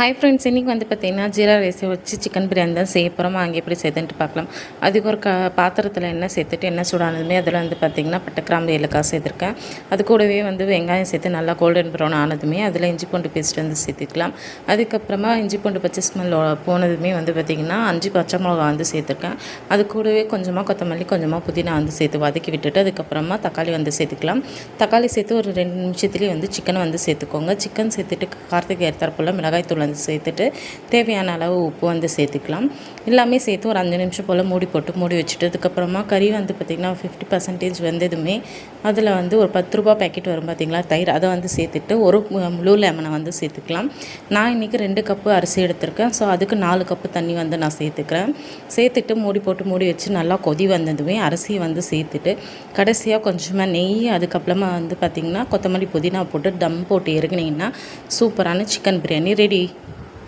Hi friends, இன்றைக்கி வந்து பார்த்திங்கன்னா ஜீரா ரைஸை வச்சு சிக்கன் பிரியாணி தான் செய்ய போகிறோம். அங்கே எப்படி செய்யுதுன்ட்டு பார்க்கலாம். அதுக்கு ஒரு பாத்திரத்தில் எண்ணெய் சேர்த்துட்டு எண்ணெய் சூடானதுமே அதில் வந்து பார்த்திங்கன்னா பட்டை, கிராம்பு, ஏலக்காய் சேர்த்துருக்கேன். அது கூடவே வந்து வெங்காயம் சேர்த்து நல்லா கோல்டன் ப்ரௌன் ஆனதுமே அதில் இஞ்சி பூண்டு பேஸ்ட் வந்து சேர்த்துக்கலாம். அதுக்கப்புறமா இஞ்சி பூண்டு பச்சை ஸ்மெல் போனதுமே வந்து பார்த்திங்கன்னா 5 பச்சை மிளகா வந்து சேர்த்துருக்கேன். அது கூடவே கொஞ்சமாக கொத்தமல்லி, கொஞ்சமாக புதினா வந்து சேர்த்து வதக்கி விட்டுட்டு அதுக்கப்புறமா தக்காளி வந்து சேர்த்துக்கலாம். தக்காளி சேர்த்து ஒரு 2 நிமிஷத்துலேயே வந்து சிக்கனை வந்து சேர்த்துக்கோங்க. சிக்கன் சேர்த்துட்டு காரத்துக்கு ஏற்றாற்போல் மிளகாய்த்தூள் வந்து சேர்த்துட்டு தேவையான அளவு உப்பு வந்து சேர்த்துக்கலாம். எல்லாமே சேர்த்து ஒரு 5 நிமிஷம் போல் மூடி வச்சுட்டு அதுக்கப்புறமா கறி வந்து பார்த்திங்கன்னா 50% வெந்ததுமே அதில் வந்து ஒரு 10 ரூபா பேக்கெட் வரும் பார்த்திங்களா தயிர், அதை வந்து சேர்த்துட்டு ஒரு முழு லெமனை வந்து சேர்த்துக்கலாம். நான் இன்றைக்கி 2 கப்பு அரிசி எடுத்திருக்கேன். ஸோ அதுக்கு 4 கப்பு தண்ணி வந்து நான் சேர்த்துக்கிறேன். சேர்த்துட்டு மூடி வச்சு நல்லா கொதி வந்ததுமே அரிசியை வந்து சேர்த்துட்டு கடைசியாக கொஞ்சமாக நெய், அதுக்கப்புறமா வந்து பார்த்திங்கன்னா கொத்தமல்லி, புதினா போட்டு தம் போட்டு இறக்குனீங்கன்னா சூப்பரான சிக்கன் பிரியாணி ரெடி.